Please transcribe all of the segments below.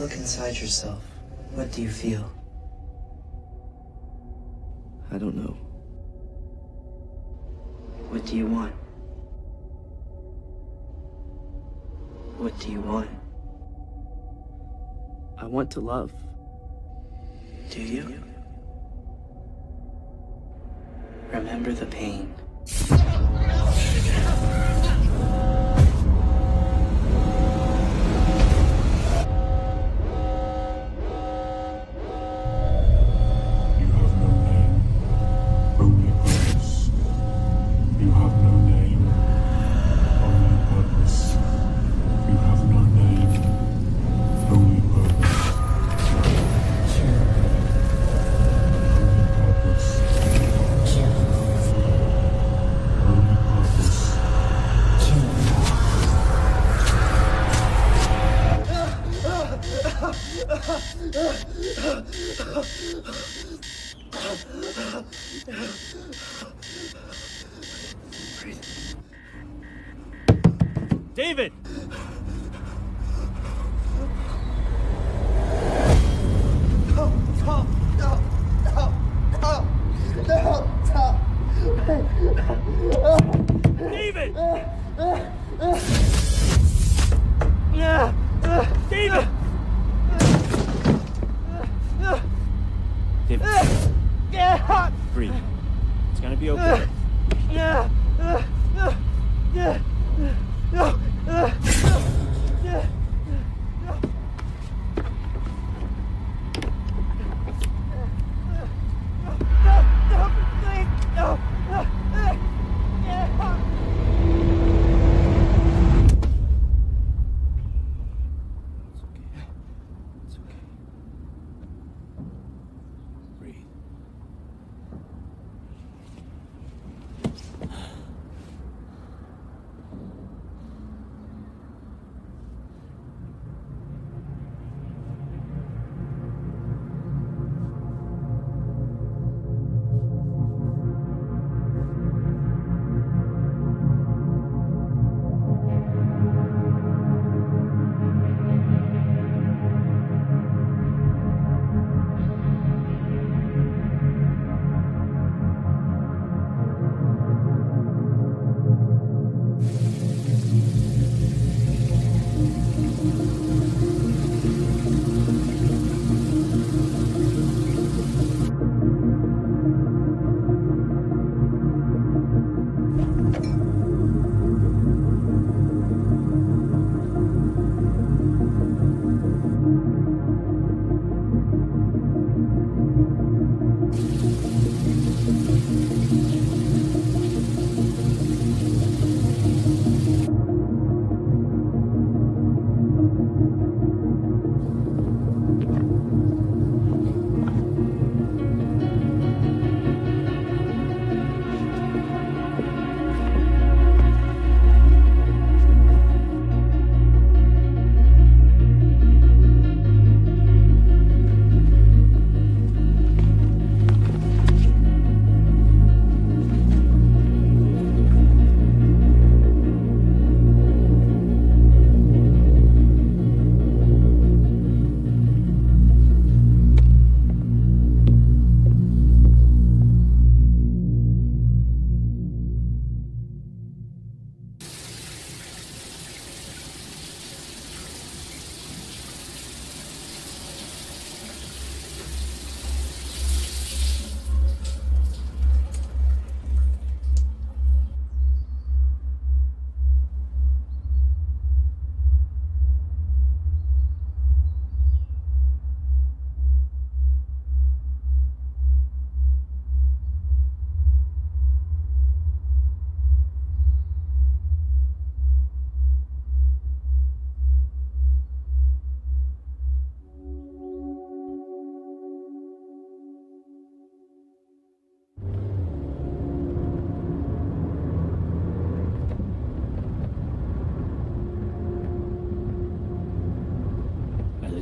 Look inside yourself. What do you feel? I don't know. What do you want? What do you want? I want to love. Do you? Remember the pain. David! David! David! David. Breathe. It's gonna be okay.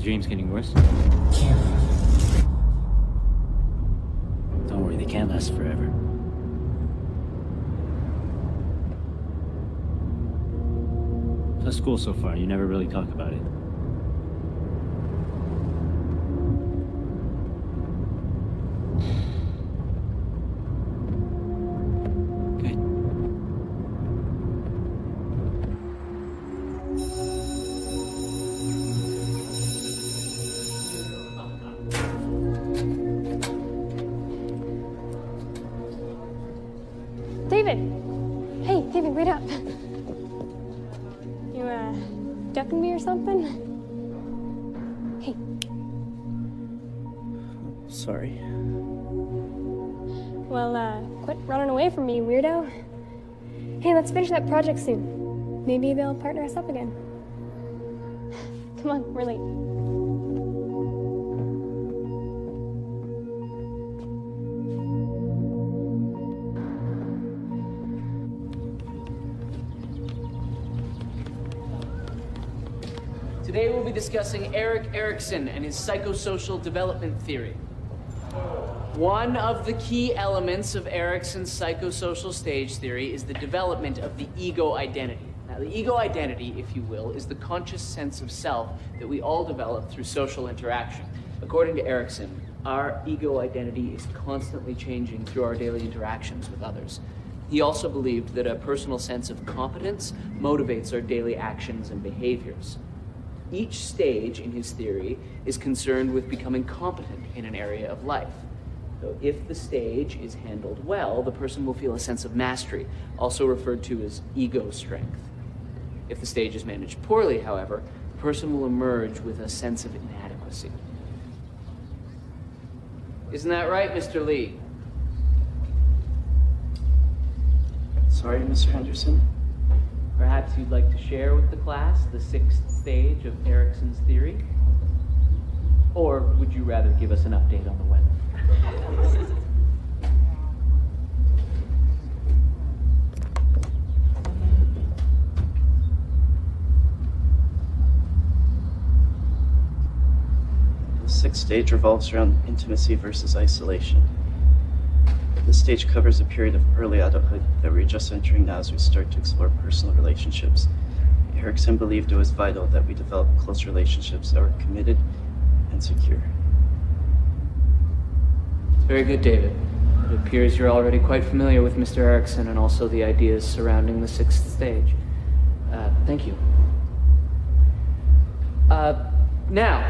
Dream's getting worse? Don't worry, they can't last forever. How's school so far? You never really talk about it. ducking me or something? Hey. Sorry. Well, quit running away from me, weirdo. Hey, let's finish that project soon. Maybe they'll partner us up again. Come on, we're late. Today we'll be discussing Erik Erikson and his psychosocial development theory. One of the key elements of Erikson's psychosocial stage theory is the development of the ego identity. Now, the ego identity, if you will, is the conscious sense of self that we all develop through social interaction. According to Erikson, our ego identity is constantly changing through our daily interactions with others. He also believed that a personal sense of competence motivates our daily actions and behaviors. Each stage in his theory is concerned with becoming competent in an area of life. So if the stage is handled well, the person will feel a sense of mastery, also referred to as ego strength. If the stage is managed poorly, however, the person will emerge with a sense of inadequacy. Isn't that right, Mr. Lee? Sorry, Mr. Henderson. Perhaps you'd like to share with the class the 6th stage of Erikson's theory? Or would you rather give us an update on the weather? The 6th stage revolves around intimacy versus isolation. This stage covers a period of early adulthood that we're just entering now as we start to explore personal relationships. Erikson believed it was vital that we develop close relationships that were committed and secure. Very good, David. It appears you're already quite familiar with Mr. Erikson and also the ideas surrounding the 6th stage. Thank you. Now.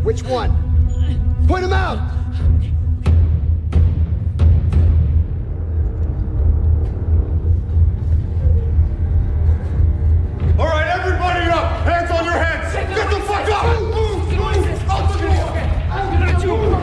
Which one? Point him out! All right, everybody up! Hands on your heads! Get the fuck up! Out the door!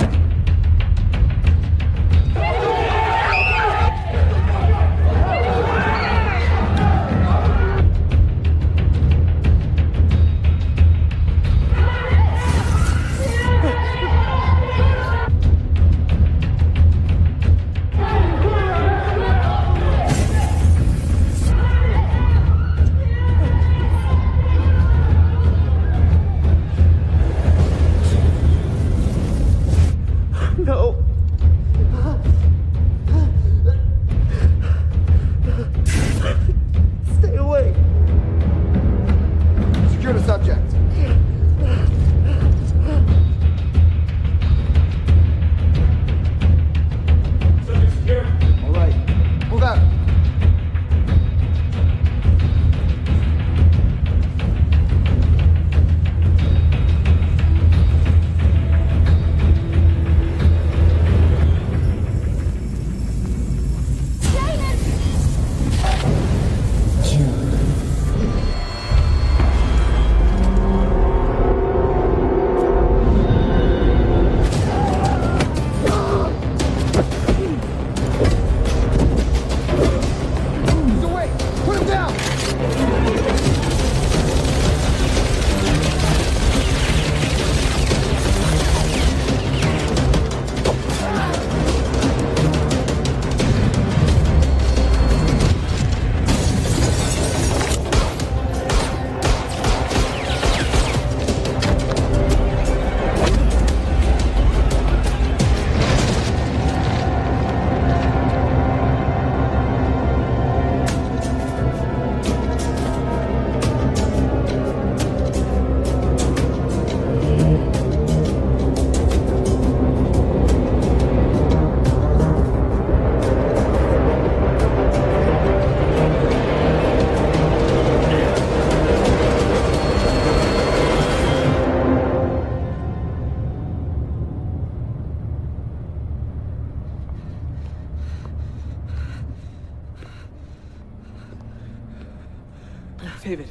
David.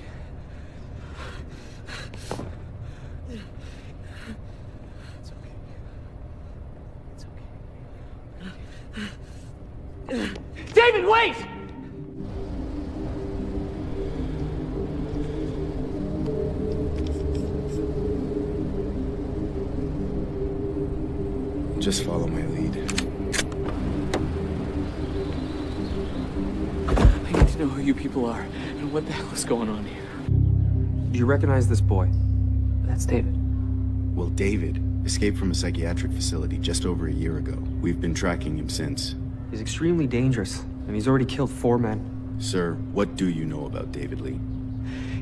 It's okay. It's okay. David, wait! Just follow my lead. I need to know who you people are and what the hell is going on here. Do you recognize this boy? That's David. Well, David escaped from a psychiatric facility just over a year ago. We've been tracking him since. He's extremely dangerous, and he's already killed 4 men. Sir, what do you know about David Lee?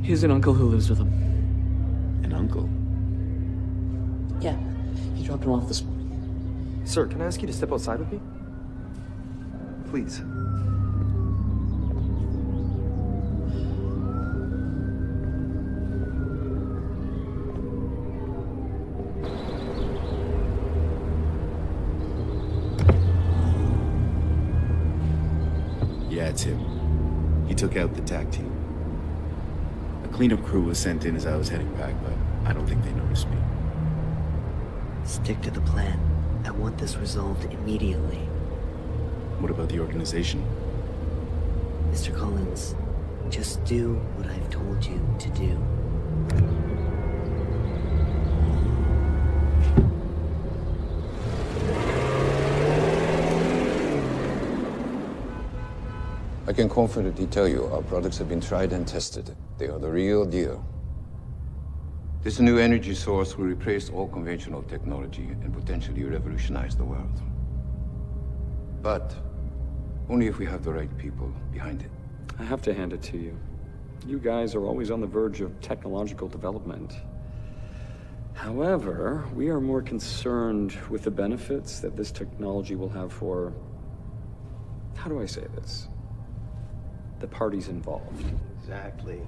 He has an uncle who lives with him. An uncle? Yeah, he dropped him off this morning. Sir, can I ask you to step outside with me? Please. Yeah, it's him. He took out the TAC team. A cleanup crew was sent in as I was heading back, but I don't think they noticed me. Stick to the plan. I want this resolved immediately. What about the organization? Mr. Collins, just do what I've told you to do. I can confidently tell you our products have been tried and tested. They are the real deal. This new energy source will replace all conventional technology and potentially revolutionize the world. But only if we have the right people behind it. I have to hand it to you. You guys are always on the verge of technological development. However, we are more concerned with the benefits that this technology will have for... how do I say this? The parties involved. Exactly.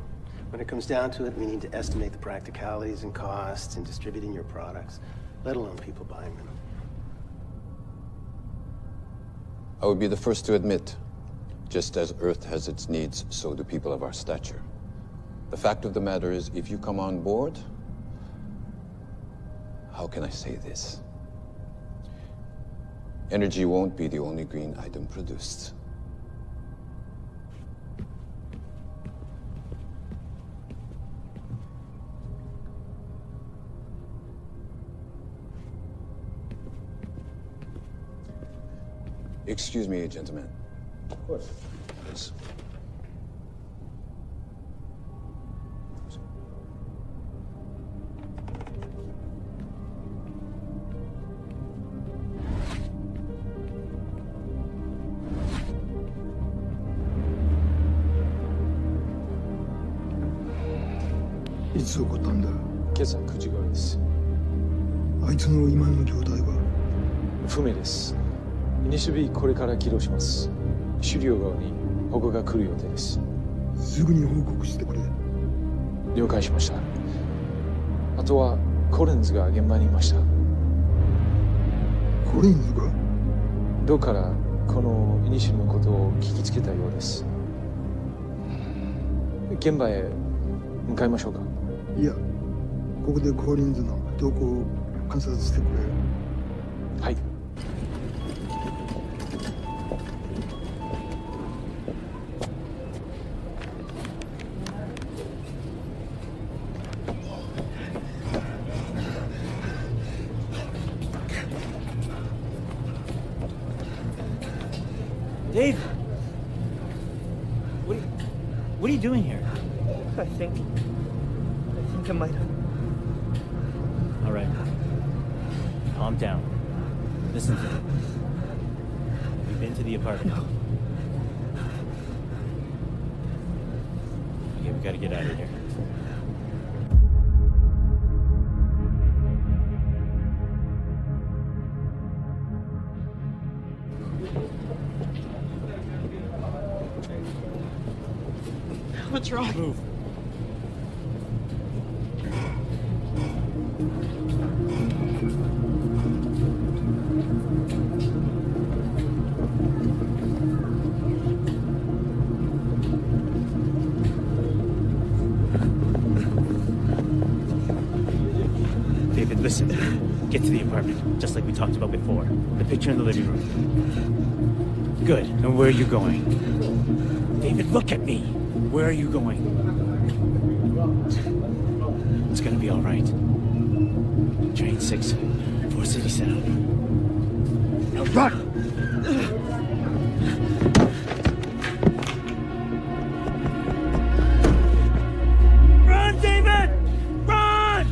When it comes down to it, we need to estimate the practicalities and costs in distributing your products, let alone people buying them. I would be the first to admit, just as Earth has its needs, so do people of our stature. The fact of the matter is, if you come on board, how can I say this? Energy won't be the only green item produced. Excuse me, gentlemen. Of course. Yes.いつ起こったんだ？今朝9時頃です。あいつの今の状態は？不明です。NCB これから起動します。狩猟側に報告が来る予定です。すぐに報告してくれ。了解しました。あとはコリンズが現場にいました。コリンズが？どうからこのイニシルのことを聞きつけたようです。現場へ向かいましょうか。いや、ここでコリンズの動向を観察してくれ。はい。Dave! What are you doing here? I think I might have. All right. Calm down. Listen to me. We've been to the apartment. No. Okay, we gotta get out of here. What's wrong? Move. David, listen. Get to the apartment, just like we talked about before. The picture in the living room. Good. And where are you going? David, look at me. Where are you going? It's gonna be all right. Train 6, 4 City Sound. Now run! Run, David! Run!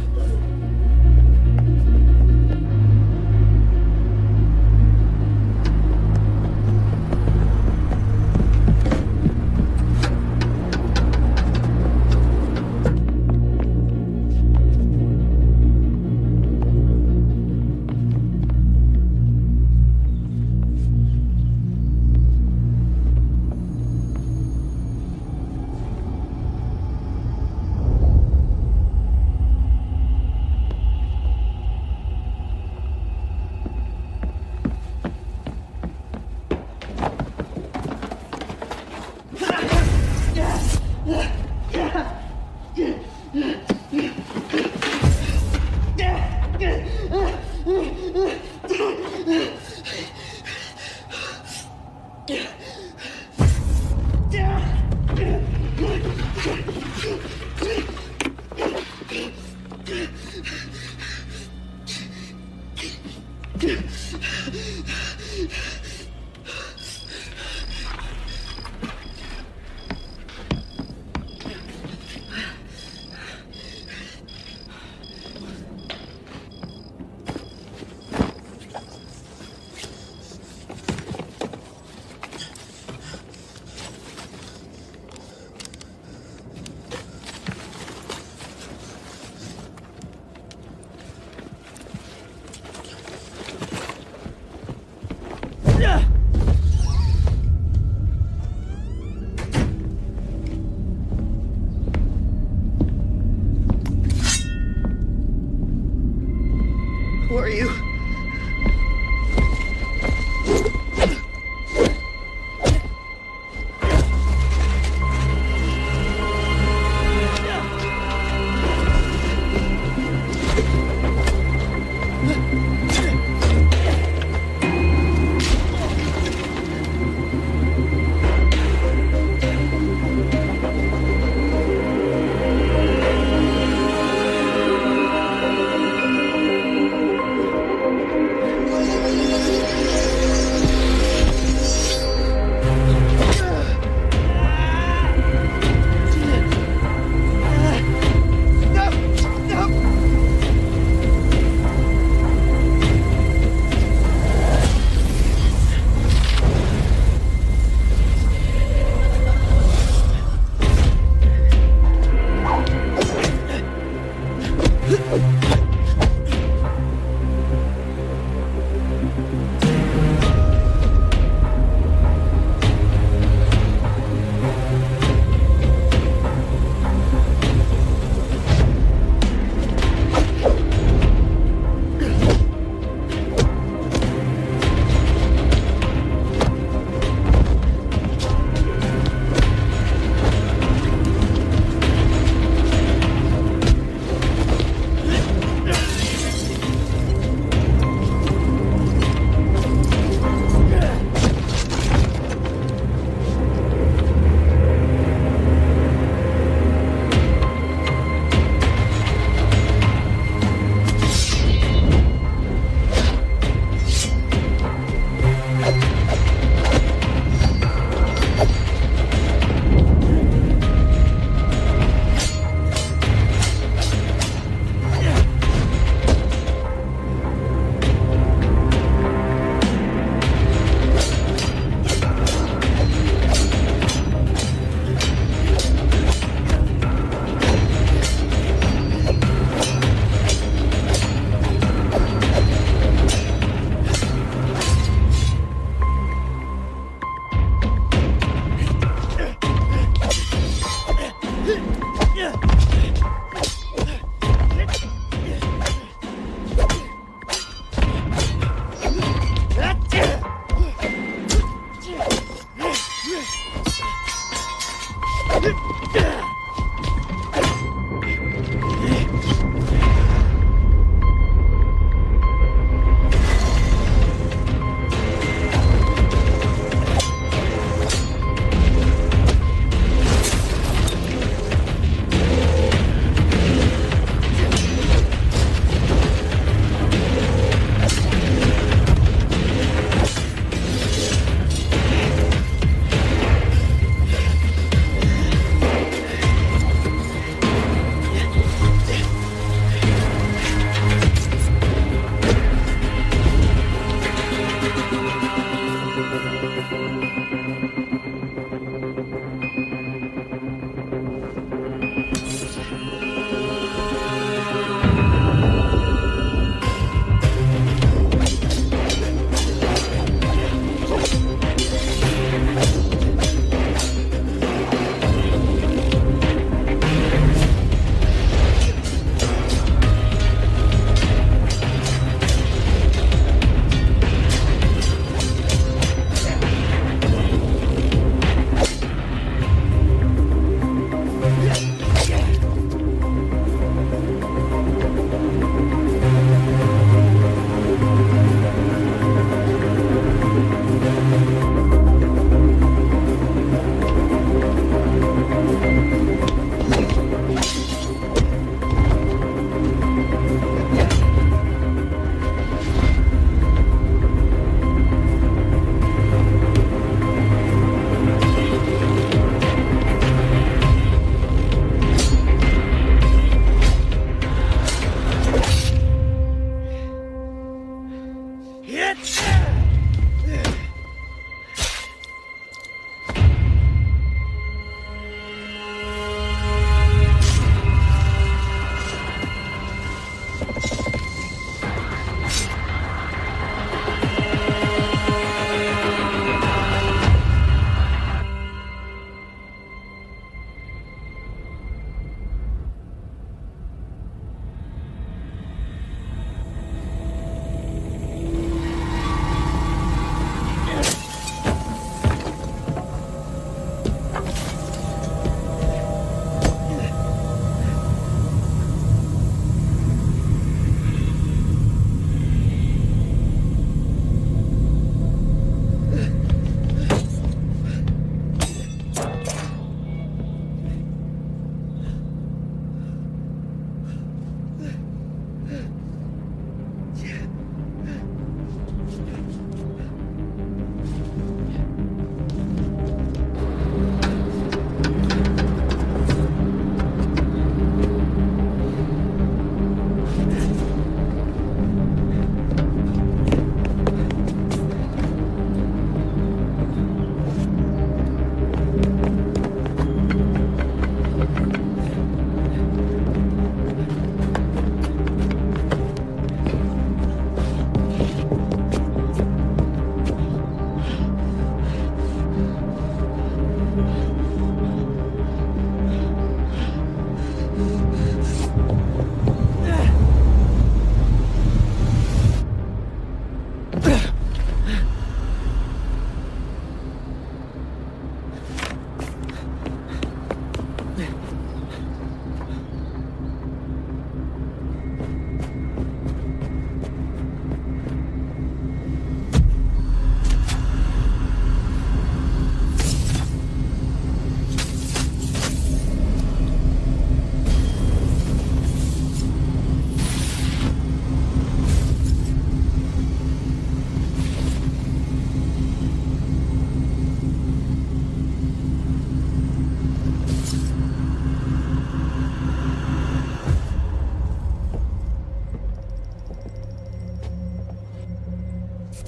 Who are you?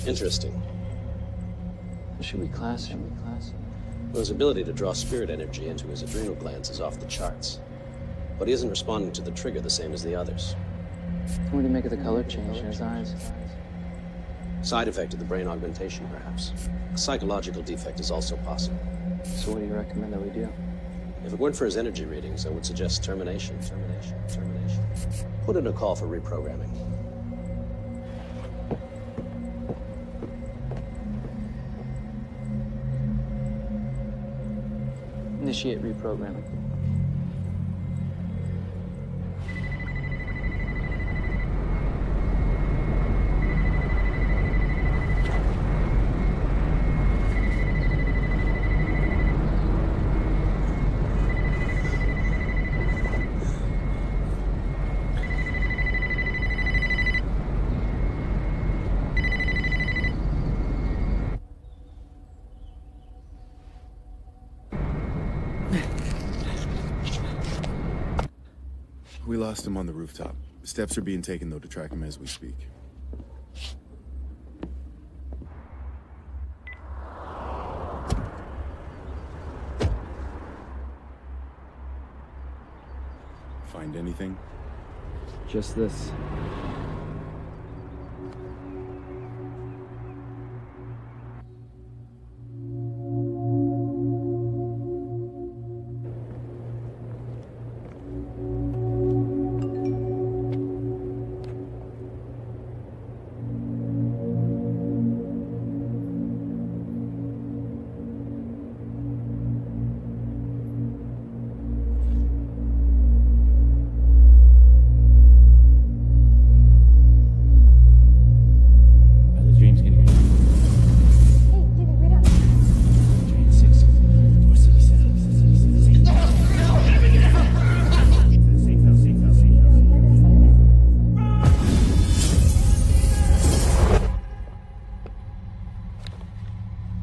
Interesting. Should we class him? Well, his ability to draw spirit energy into his adrenal glands is off the charts. But he isn't responding to the trigger the same as the others. What do you make of the color change in his eyes? Side effect of the brain augmentation, perhaps. A psychological defect is also possible. So what do you recommend that we do? If it weren't for his energy readings, I would suggest termination. Put in a call for reprogramming. Initiate reprogramming. We lost him on the rooftop. Steps are being taken, though, to track him as we speak. Find anything? Just this.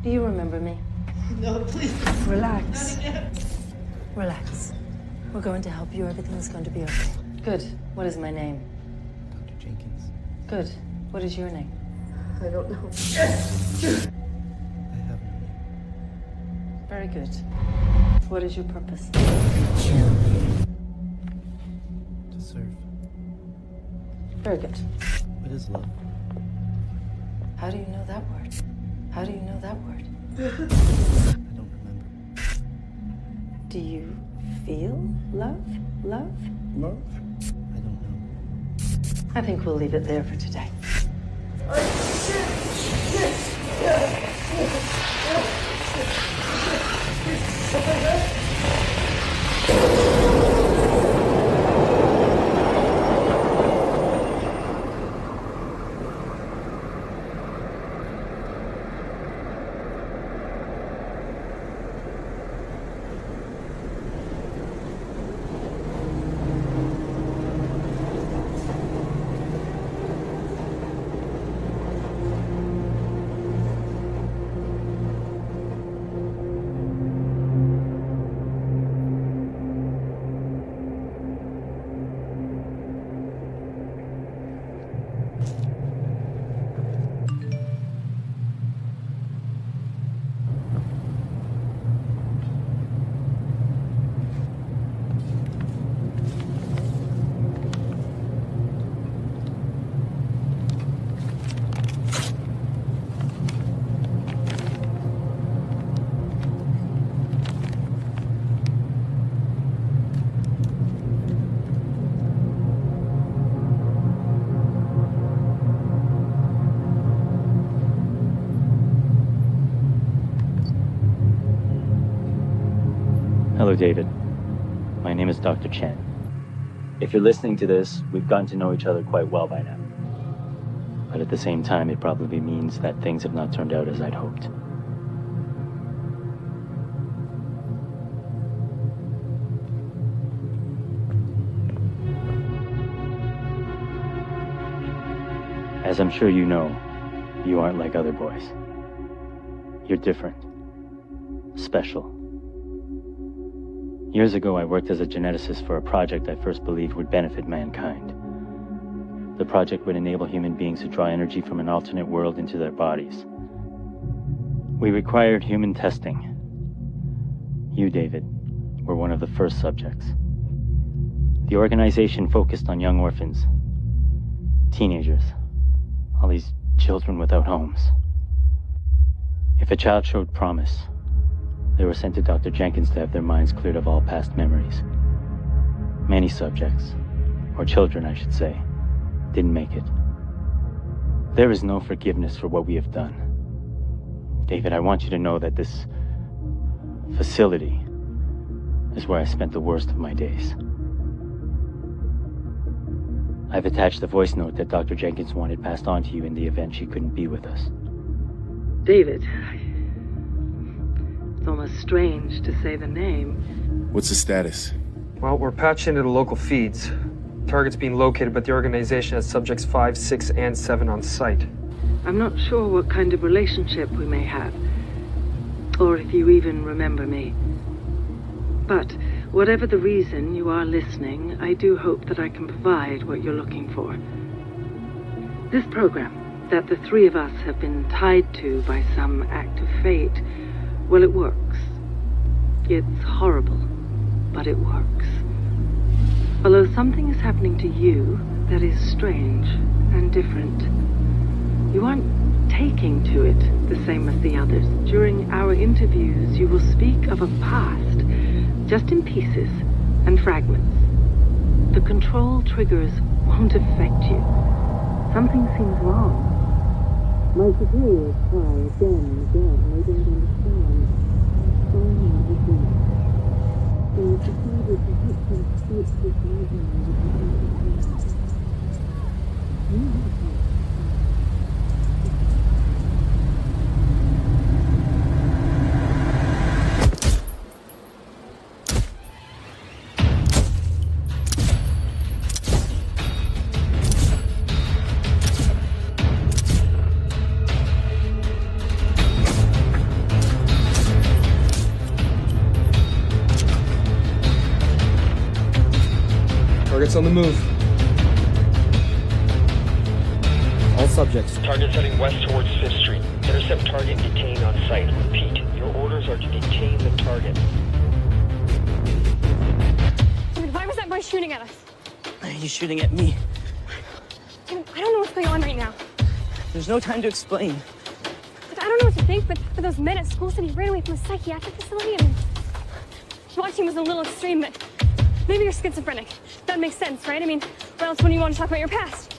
Do you remember me? No, please. Relax. Relax. We're going to help you. Everything's going to be okay. Good. What is my name? Dr. Jenkins. Good. What is your name? I don't know. I have no name. Very good. What is your purpose? To serve. Very good. What is love? How do you know that word? How do you know that word? I don't remember. Do you feel love? Love? Love? I don't know. I think we'll leave it there for today. Hello, David. My name is Dr. Chen. If you're listening to this, we've gotten to know each other quite well by now. But at the same time, it probably means that things have not turned out as I'd hoped. As I'm sure you know, you aren't like other boys. You're different. Special. Years ago, I worked as a geneticist for a project I first believed would benefit mankind. The project would enable human beings to draw energy from an alternate world into their bodies. We required human testing. You, David, were one of the first subjects. The organization focused on young orphans, teenagers, all these children without homes. If a child showed promise, they were sent to Dr. Jenkins to have their minds cleared of all past memories. Many subjects, or children I should say, didn't make it. There is no forgiveness for what we have done. David, I want you to know that this facility is where I spent the worst of my days. I've attached the voice note that Dr. Jenkins wanted passed on to you in the event she couldn't be with us. David, it's almost strange to say the name. What's the status? Well, we're patched into the local feeds. Target's being located, but the organization has subjects 5, 6, and 7 on site. I'm not sure what kind of relationship we may have, or if you even remember me. But whatever the reason you are listening, I do hope that I can provide what you're looking for. This program that the three of us have been tied to by some act of fate, well, it works. It's horrible, but it works. Although something is happening to you that is strange and different. You aren't taking to it the same as the others. During our interviews, you will speak of a past, just in pieces and fragments. The control triggers won't affect you. Something seems wrong. My superiors try again and again. They don't understand. So much again. They decided to hit some state with Target's on the move. All subjects. Target's heading west towards 5th Street. Intercept target and detain on site. Repeat, your orders are to detain the target. David, why was that boy shooting at us? He's shooting at me. David, I don't know what's going on right now. There's no time to explain. Like, I don't know what to think, but those men at school said he ran away from a psychiatric facility, and watching was a little extreme, but maybe you're schizophrenic. That makes sense, right? I mean, what else wouldn't you want to talk about your past?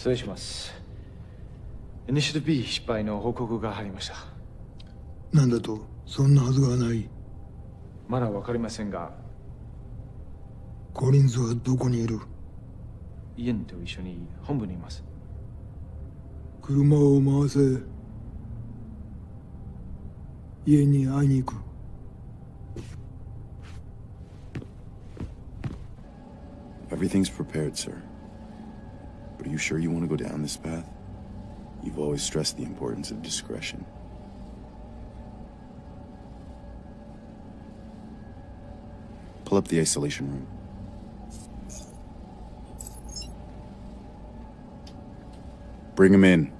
失礼します。イニシティブ B 失敗の報告が入りました。なんだと、そんなはずがない。まだわかりませんが、コリンズはどこにいる？イエンと一緒に本部にいます。車を回せ。家に会いに行く。Everything's prepared, sir. But are you sure you want to go down this path? You've always stressed the importance of discretion. Pull up the isolation room. Bring him in.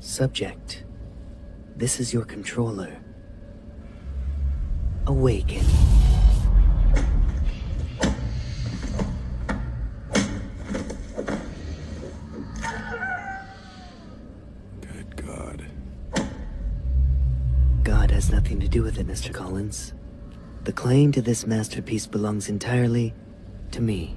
Subject, this is your controller. Awaken. Good God. God has nothing to do with it, Mr. Collins. The claim to this masterpiece belongs entirely to me.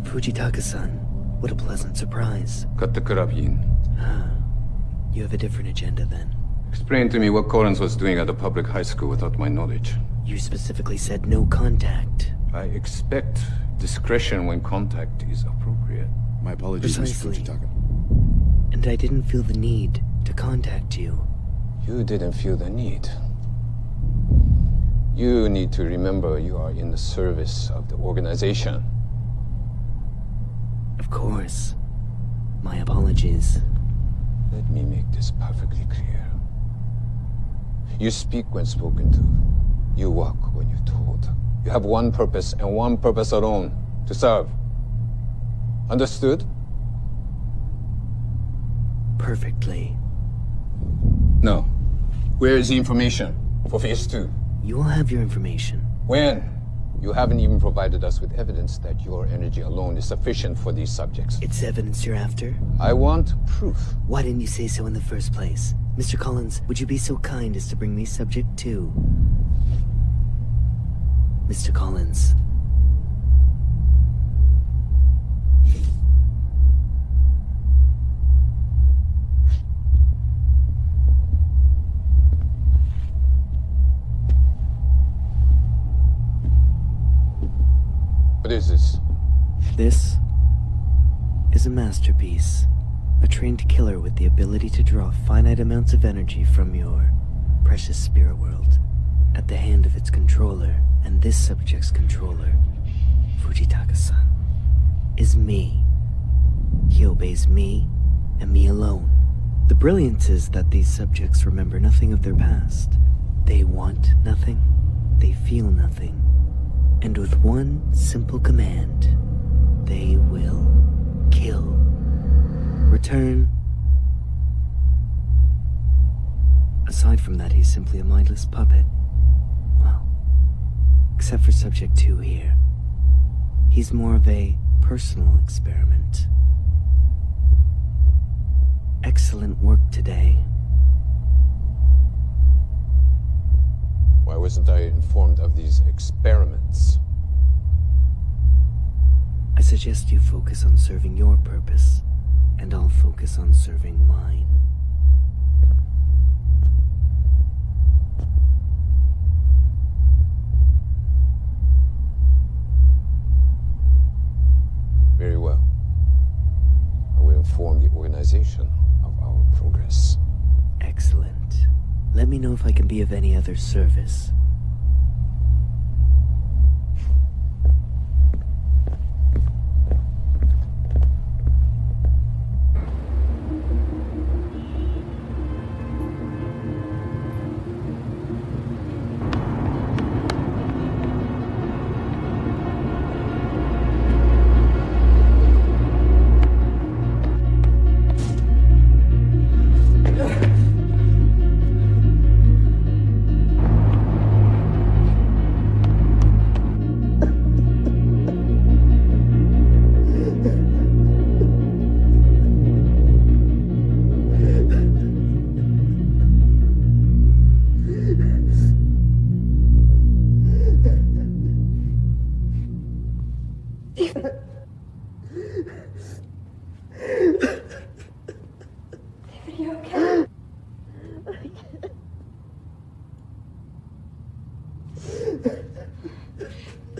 Fujitaka-san, what a pleasant surprise. Cut the carabine. You have a different agenda then. Explain to me what Collins was doing at a public high school without my knowledge. You specifically said no contact. I expect discretion when contact is appropriate. My apologies, Precisely. Mr. Fujitaka. And I didn't feel the need to contact you. You didn't feel the need. You need to remember you are in the service of the organization. Of course. My apologies. Let me make this perfectly clear. You speak when spoken to. You walk when you're told. You have one purpose and one purpose alone, to serve. Understood? Perfectly. No. Where is the information for Phase 2? You will have your information. When? You haven't even provided us with evidence that your energy alone is sufficient for these subjects. It's evidence you're after? I want proof. Why didn't you say so in the first place? Mr. Collins, would you be so kind as to bring me subject 2? Mr. Collins. What is this? This is a masterpiece. A trained killer with the ability to draw finite amounts of energy from your precious spirit world at the hand of its controller. And this subject's controller, Fujitaka-san, is me. He obeys me and me alone. The brilliance is that these subjects remember nothing of their past. They want nothing. They feel nothing. And with one simple command, they will kill. Return. Aside from that, he's simply a mindless puppet. Well, except for Subject 2 here. He's more of a personal experiment. Excellent work today. Why wasn't I informed of these experiments? I suggest you focus on serving your purpose, and I'll focus on serving mine. Very well. I will inform the organization of our progress. Excellent. Let me know if I can be of any other service.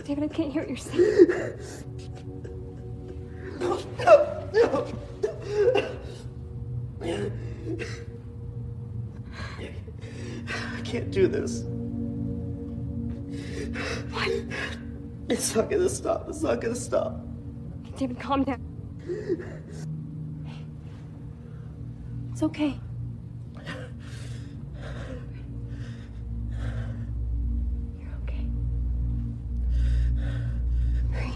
David, I can't hear what you're saying. No. I can't do this. What? It's not gonna stop. It's not gonna stop. David, calm down. It's okay. You're okay. Breathe.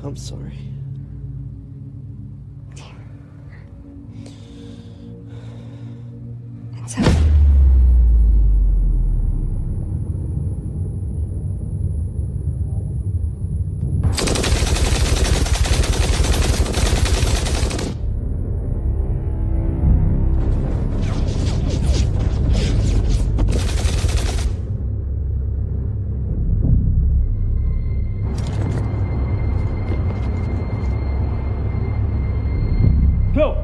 I'm sorry. It's okay. Go!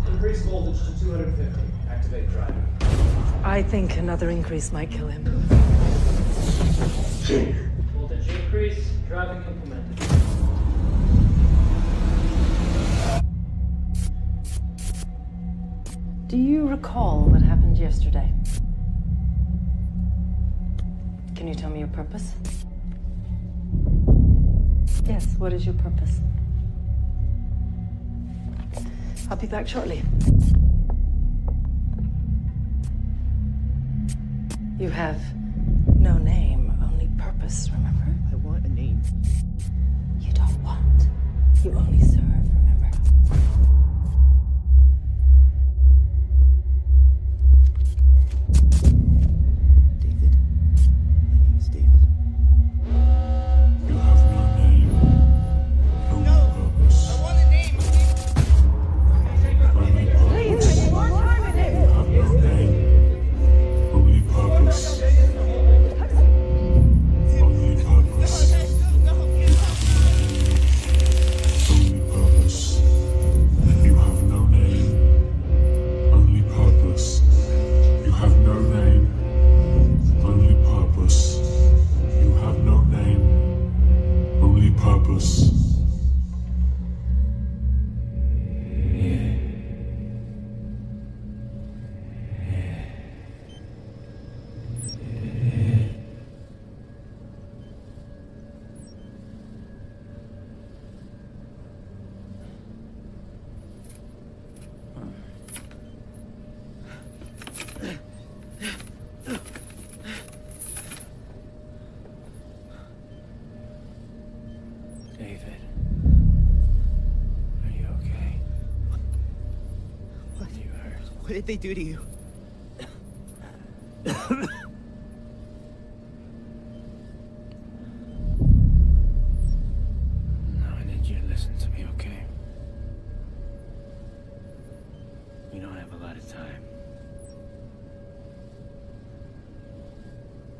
Increase voltage to 250. Activate drive. I think another increase might kill him. Voltage increase. Driving implemented. Do you recall what happened yesterday? Can you tell me your purpose? Yes, what is your purpose? I'll be back shortly. You have no name, only purpose, remember? I want a name. You don't want. You only serve, remember? David. My name is David. You have no name. No purpose. I want a name. did they do to you? No, I need you to listen to me, okay? We don't have a lot of time.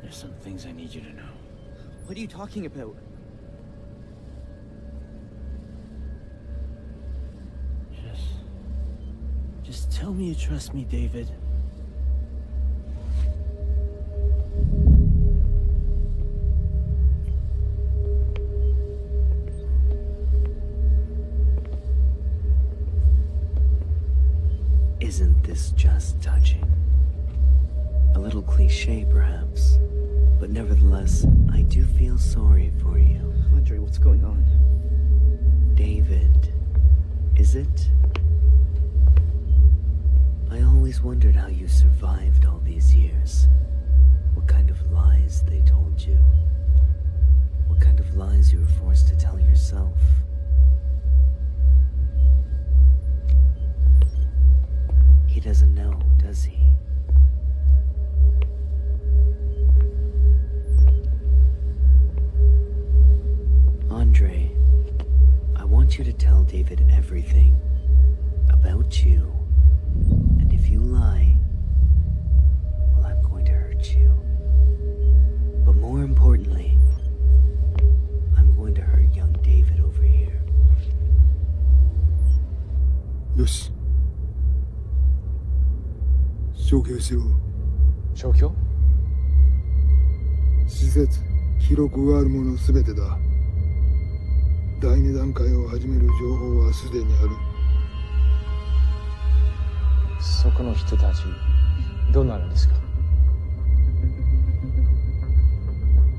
There's some things I need you to know. What are you talking about? Just tell me you trust me, David. Isn't this just touching? A little cliche, perhaps, but nevertheless, I do feel sorry for you. Andre, what's going on? David, is it? I always wondered how you survived all these years. What kind of lies they told you. What kind of lies you were forced to tell yourself. He doesn't know, does he? Andre, I want you to tell David everything about you. And if you lie, well, I'm going to hurt you. But more importantly, I'm going to hurt young David over here. よし。消去しろ。消去？施設、記録があるものすべてだ。第二段階を始める情報はすでにある。そこの人たち、どうなるんですか？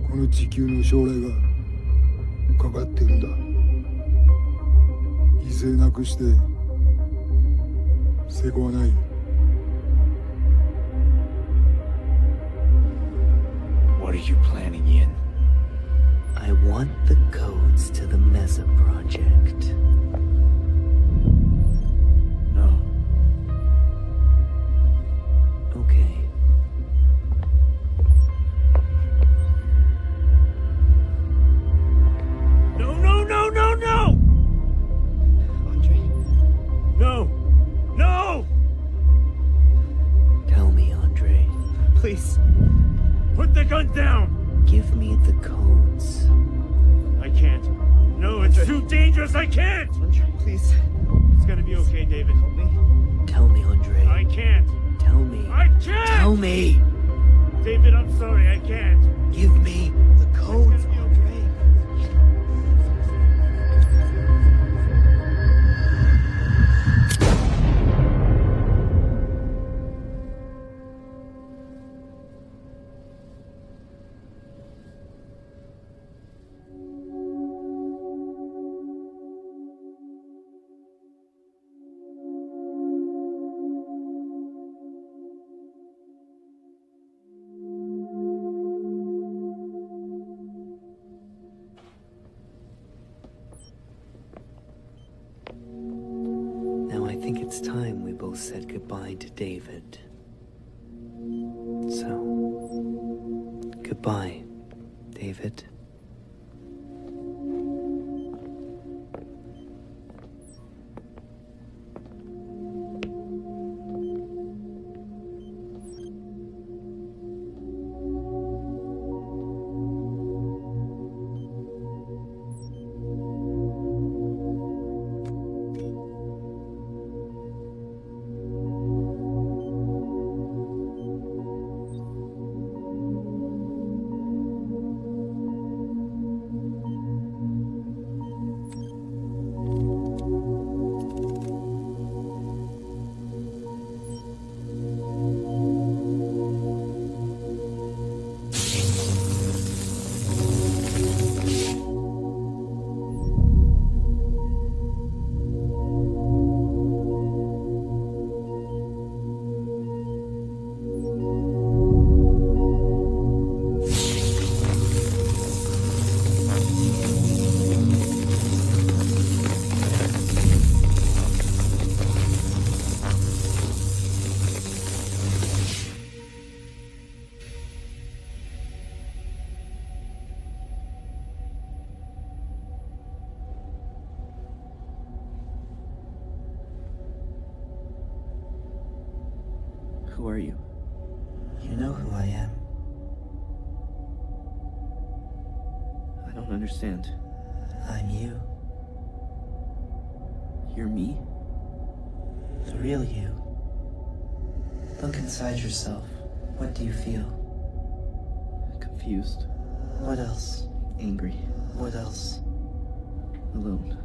この地球の将来がかかっているんだ。犠牲なくして成功はない。What are you planning, Yin? I want the codes to the Mesa project. No. Okay. No, no, no, no, no! Andre. No! No! Tell me, Andre. Please. Put the gun down! Give me the codes. I can't. No, it's too dangerous. I can't! Andre, please. It's gonna be okay, David. Help me. Tell me, Andre. I can't. Tell me. I can't! Tell me! David, I'm sorry. I can't. Give me the codes, Andre. Now I think it's time we both said goodbye to David. So, goodbye, David. Who are you? You know who I am. I don't understand. I'm you. You're me? The real you. Look inside yourself. What do you feel? Confused. What else? Angry. What else? Alone.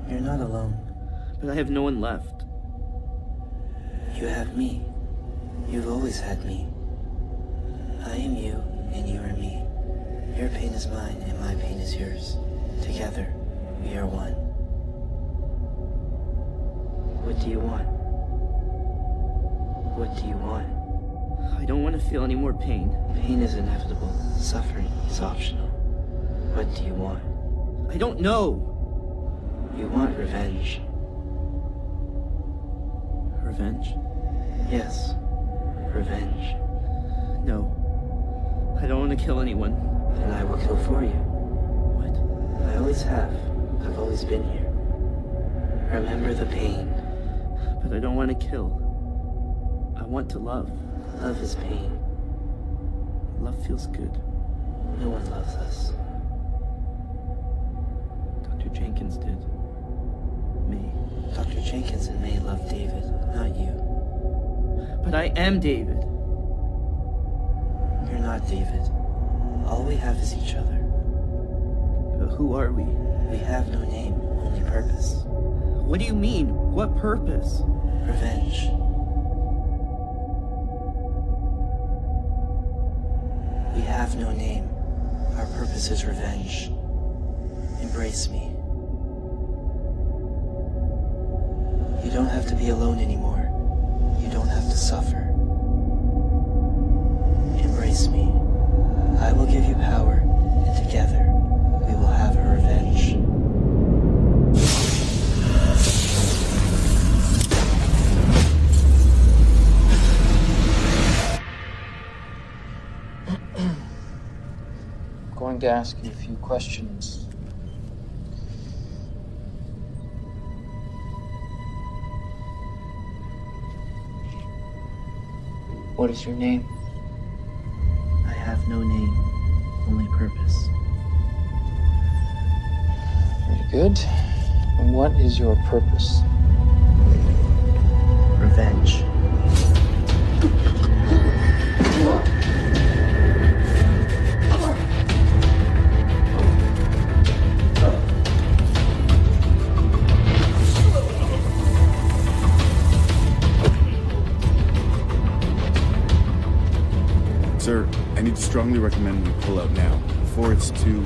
You're not alone. But I have no one left. You have me. You've always had me. I am you, and you are me. Your pain is mine, and my pain is yours. Together, we are one. What do you want? What do you want? I don't want to feel any more pain. Pain is inevitable. Suffering is optional. What do you want? I don't know. You want revenge. Revenge? Yes. Revenge. No. I don't want to kill anyone. Then I will kill for you. What? I always have. I've always been here. Remember the pain. But I don't want to kill. I want to love. Love is pain. Love feels good. No one loves us. Dr. Jenkins did. May. Dr. Jenkins and May love David, not you. But I am David. You're not David. All we have is each other. But who are we? We have no name, only purpose. What do you mean? What purpose? Revenge. We have no name. Our purpose is revenge. Embrace me. You don't have to be alone anymore. You don't have to suffer. Embrace me. I will give you power, and together, we will have a revenge. I'm going to ask you a few questions. What is your name? I have no name, only purpose. Very good. And what is your purpose? Revenge. Sir, I need to strongly recommend we pull out now, before it's too...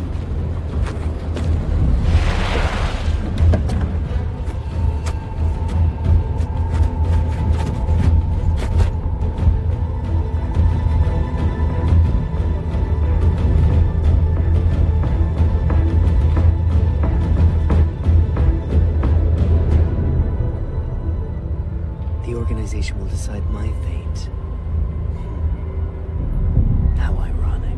The organization will decide my fate. How ironic.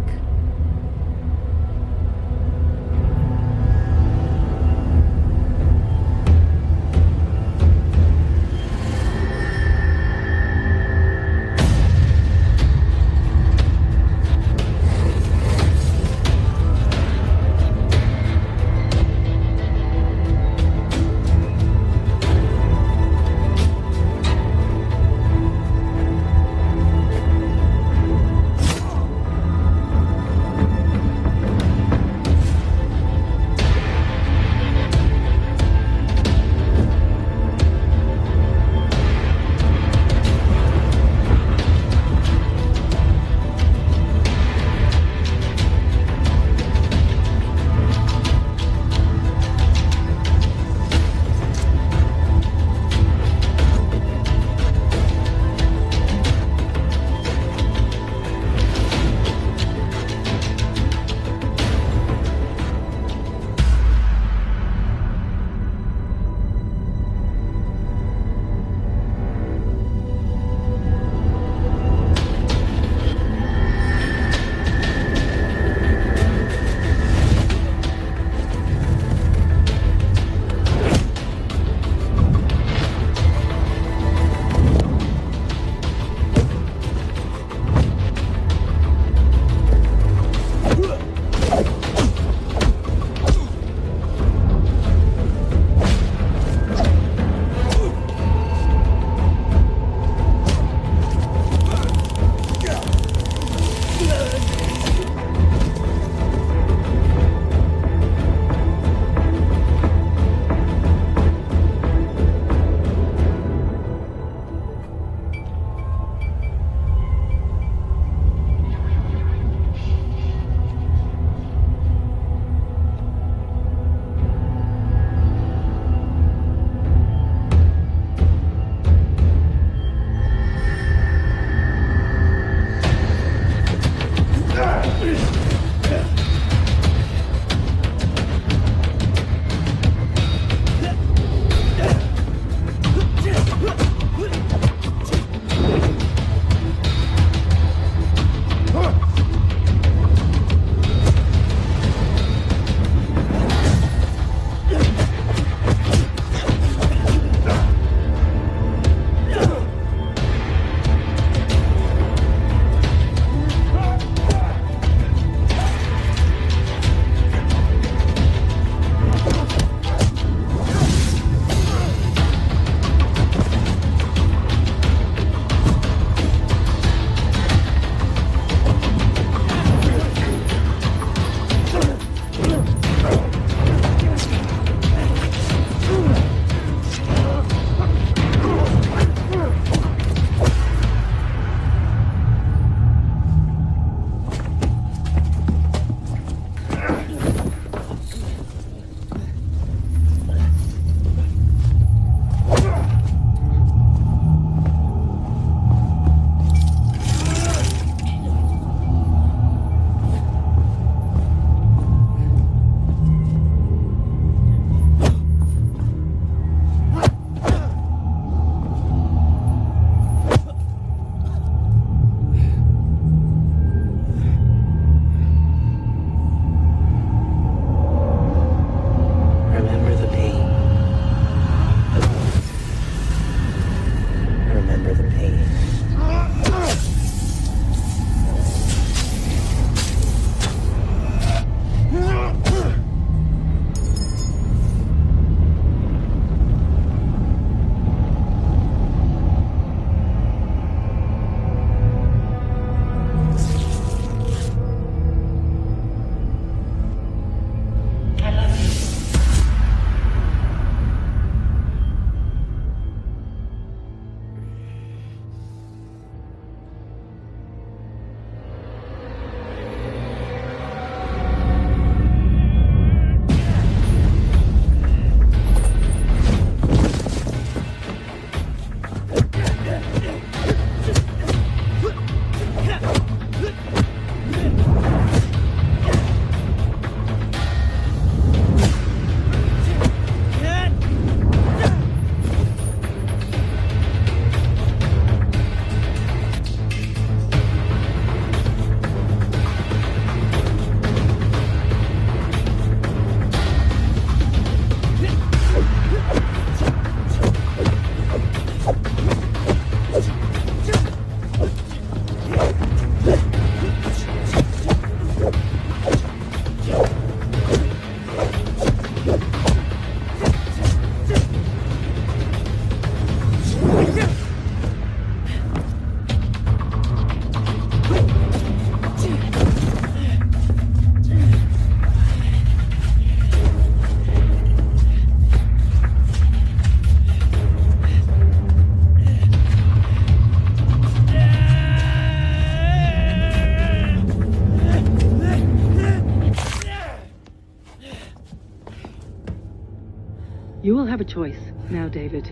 You will have a choice now, David.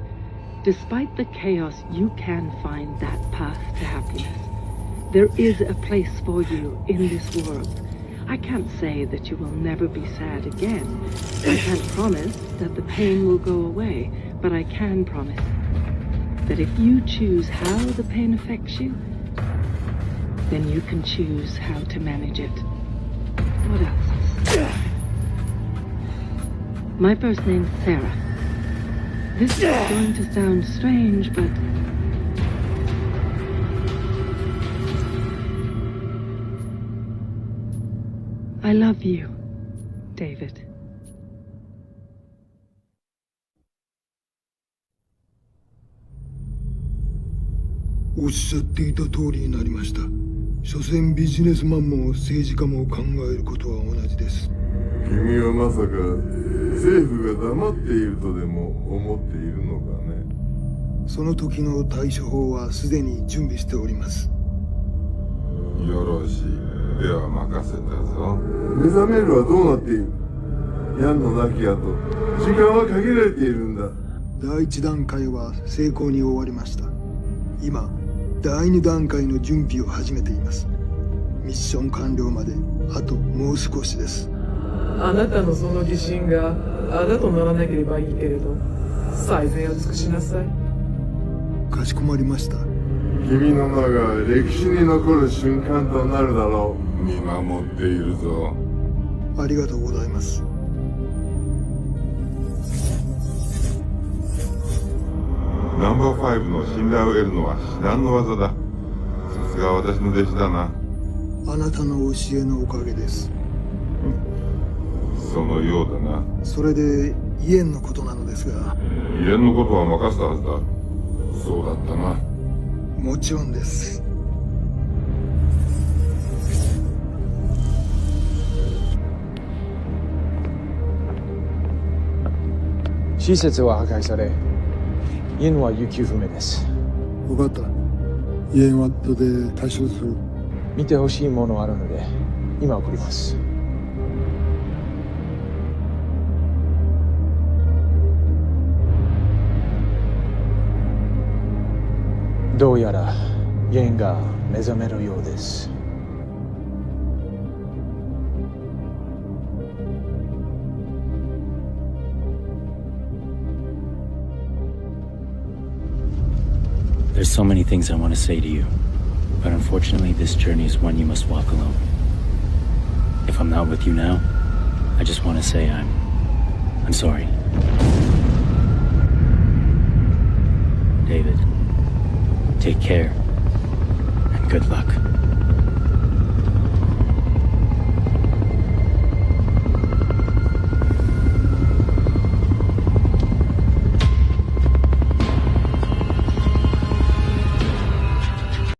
Despite the chaos, you can find that path to happiness. There is a place for you in this world. I can't say that you will never be sad again. I can't promise that the pain will go away, but I can promise that if you choose how the pain affects you, then you can choose how to manage it. What else? My first name's Sarah. This is going to sound strange, but I love you, David. おっしゃっていた通りになりました。所詮ビジネスマンも政治家も考えることは同じです。君はまさか政府が黙っているとでも思っているのかね。その時の対処法はすでに準備しております。よろしい。では任せたぞ。目覚めるはどうなっている？ヤンの亡き後、時間は限られているんだ。第一段階は成功に終わりました。今、第二段階の準備を始めています。ミッション完了まであともう少しです。あなたのその疑心があだとならなければいいけれど、最善を尽くしなさい。かしこまりました。君の名が歴史に残る瞬間となるだろう。見守っているぞ。ありがとうございます。ナンバー5の信頼を得るのは至難の技だ。さすが私の弟子だな。あなたの教えのおかげです。そのようだな。それでイエンのことなのですが。イエンのことは任せたはずだ。そうだったな。もちろんです。施設は破壊され、イエンは行方不明です。分かった。イエンは後で対処する。見てほしいものあるので、今送ります。どうやらイエンが目覚めるようです。There's so many things I want to say to you, but unfortunately this journey is one you must walk alone. If I'm not with you now, I just want to say I'm sorry. David, take care and good luck.